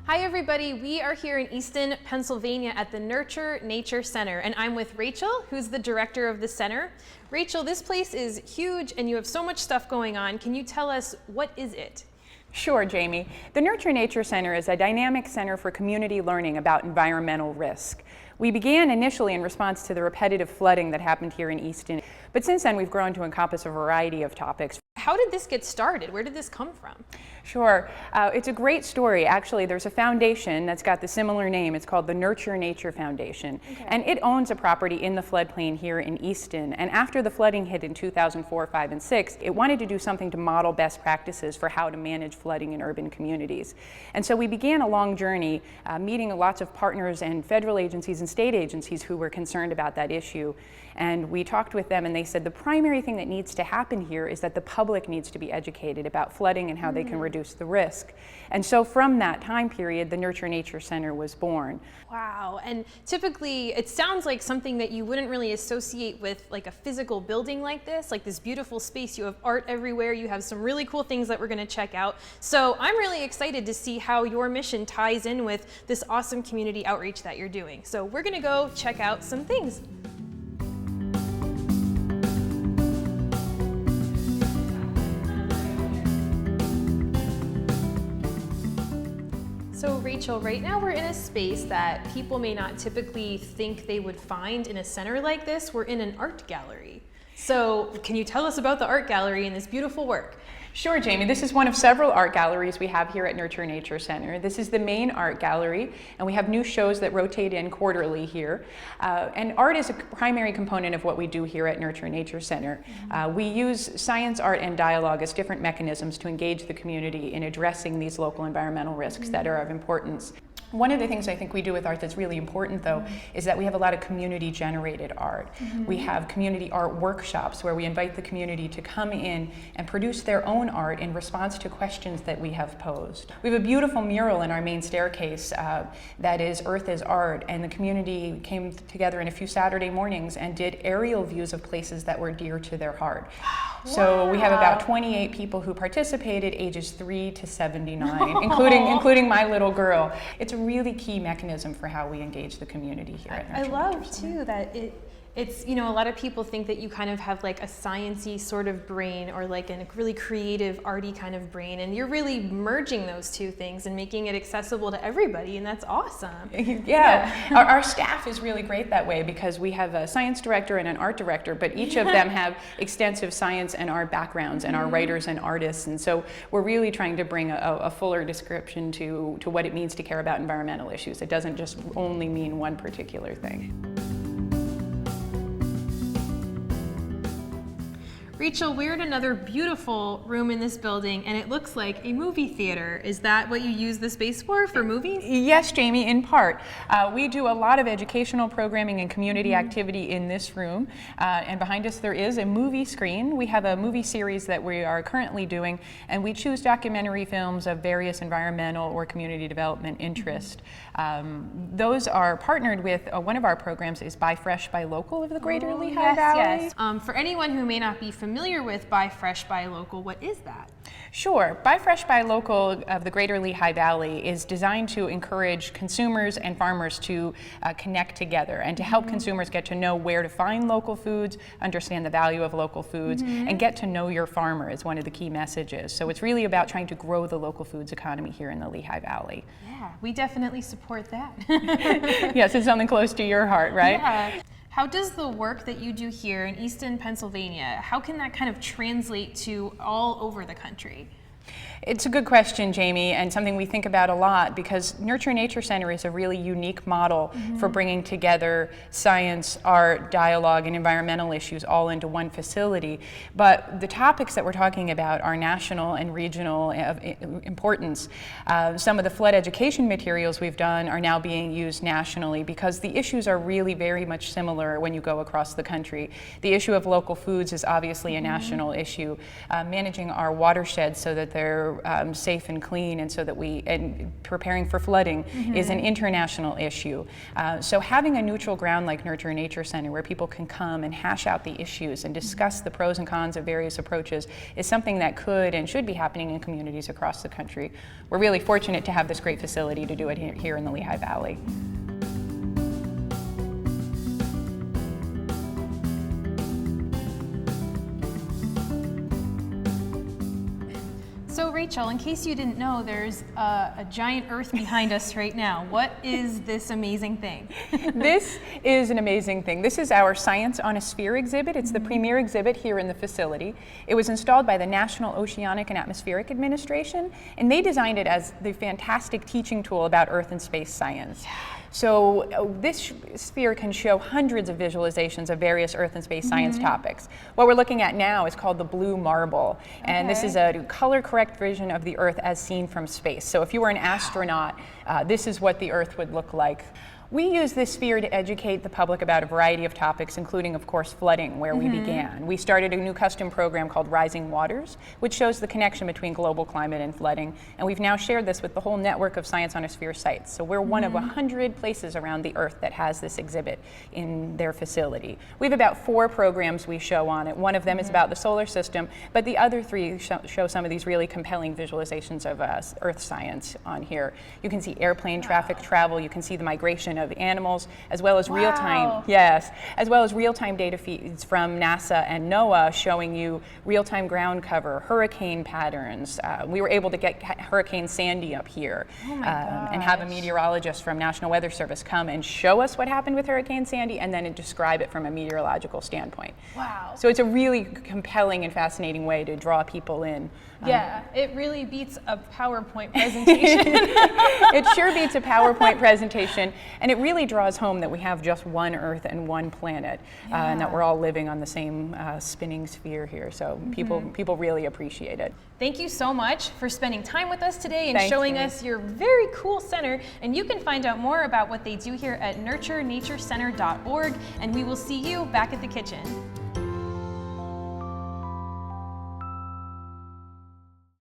Hi everybody, we are here in Easton, Pennsylvania at the Nurture Nature Center, and I'm with Rachel, who's the director of the center. Rachel, this place is huge and you have so much stuff going on. Can you tell us, what is it? Sure, Jamie. The Nurture Nature Center is a dynamic center for community learning about environmental risk. We began initially in response to the repetitive flooding that happened here in Easton, but since then we've grown to encompass a variety of topics. How did this get started? Where did this come from? Sure. It's a great story. Actually, there's a foundation that's got the similar name. It's called the Nurture Nature Foundation. Okay. And it owns a property in the floodplain here in Easton. And after the flooding hit in 2004, 5, and 6, it wanted to do something to model best practices for how to manage flooding in urban communities. And so we began a long journey meeting lots of partners and federal agencies and state agencies who were concerned about that issue. And we talked with them and they said the primary thing that needs to happen here is that the public needs to be educated about flooding and how they can reduce the risk. And so from that time period, the Nurture Nature Center was born. Wow, and typically it sounds like something that you wouldn't really associate with like a physical building like this beautiful space. You have art everywhere, you have some really cool things that we're gonna check out. So I'm really excited to see how your mission ties in with this awesome community outreach that you're doing. So we're gonna go check out some things. So Rachel, right now we're in a space that people may not typically think they would find in a center like this. We're in an art gallery. So can you tell us about the art gallery and this beautiful work? Sure, Jamie. This is one of several art galleries we have here at Nurture Nature Center. This is the main art gallery, and we have new shows that rotate in quarterly here. And art is a primary component of what we do here at Nurture Nature Center. We use science, art, and dialogue as different mechanisms to engage the community in addressing these local environmental risks that are of importance. One of the things I think we do with art that's really important, though, is that we have a lot of community-generated art. We have community art workshops where we invite the community to come in and produce their own art in response to questions that we have posed. We have a beautiful mural in our main staircase that is Earth is Art, and the community came together in a few Saturday mornings and did aerial views of places that were dear to their heart. So we have about 28 people who participated, ages 3 to 79, including my little girl. It's a really key mechanism for how we engage the community here at Nurture I love too that it's, you know, a lot of people think that you kind of have like a sciencey sort of brain or like a really creative, arty kind of brain, and you're really merging those two things and making it accessible to everybody, and that's awesome. Yeah. Our staff is really great that way because we have a science director and an art director, but each of them have extensive science and art backgrounds and are writers and artists, and so we're really trying to bring a fuller description to what it means to care about environmental issues. It doesn't just only mean one particular thing. Rachel, we're in another beautiful room in this building, and it looks like a movie theater. Is that what you use the space for movies? Yes, Jamie, in part. We do a lot of educational programming and community activity in this room, and behind us there is a movie screen. We have a movie series that we are currently doing, and we choose documentary films of various environmental or community development interest. Those are partnered with, one of our programs is Buy Fresh, Buy Local of the Greater Lehigh Valley. Yes. For anyone who may not be familiar with Buy Fresh, Buy Local, what is that? Sure. Buy Fresh, Buy Local of the Greater Lehigh Valley is designed to encourage consumers and farmers to connect together and to help consumers get to know where to find local foods, understand the value of local foods, and get to know your farmer is one of the key messages. So it's really about trying to grow the local foods economy here in the Lehigh Valley. Yeah, we definitely support that. Yes, it's something close to your heart, right? Yeah. How does the work that you do here in Easton, Pennsylvania, how can that kind of translate to all over the country? It's a good question, Jamie, and something we think about a lot because Nurture Nature Center is a really unique model for bringing together science, art, dialogue, and environmental issues all into one facility. But the topics that we're talking about are national and regional importance. Some of the flood education materials we've done are now being used nationally because the issues are really very much similar when you go across the country. The issue of local foods is obviously a national issue. Managing our watersheds so that they're we're safe and clean, and so that and preparing for flooding is an international issue. So having a neutral ground like Nurture Nature Center where people can come and hash out the issues and discuss the pros and cons of various approaches is something that could and should be happening in communities across the country. We're really fortunate to have this great facility to do it here in the Lehigh Valley. So Rachel, in case you didn't know, there's a giant Earth behind us right now. What is this amazing thing? This is an amazing thing. This is our Science on a Sphere exhibit. It's the premier exhibit here in the facility. It was installed by the National Oceanic and Atmospheric Administration, and they designed it as the fantastic teaching tool about Earth and space science. So this sphere can show hundreds of visualizations of various Earth and space science topics. What we're looking at now is called the blue marble, and this is a color-correct vision of the Earth as seen from space. So if you were an astronaut, this is what the Earth would look like. We use this sphere to educate the public about a variety of topics, including, of course, flooding, where we began. We started a new custom program called Rising Waters, which shows the connection between global climate and flooding. And we've now shared this with the whole network of Science on a Sphere sites. So we're one of 100 places around the Earth that has this exhibit in their facility. We have about 4 programs we show on it. One of them is about the solar system, but the other 3 show some of these really compelling visualizations of Earth science on here. You can see airplane traffic travel, you can see the migration of animals, as well as real-time, as well as real-time data feeds from NASA and NOAA showing you real-time ground cover, hurricane patterns. We were able to get Hurricane Sandy up here and have a meteorologist from National Weather Service come and show us what happened with Hurricane Sandy and then describe it from a meteorological standpoint. Wow. So it's a really compelling and fascinating way to draw people in. Yeah, it really beats a PowerPoint presentation. It sure beats a PowerPoint presentation, and it really draws home that we have just one Earth and one planet, and that we're all living on the same spinning sphere here. So people really appreciate it. Thank you so much for spending time with us today and Thank showing you. us your very cool center. And you can find out more about what they do here at nurturenaturecenter.org, and we will see you back at the kitchen.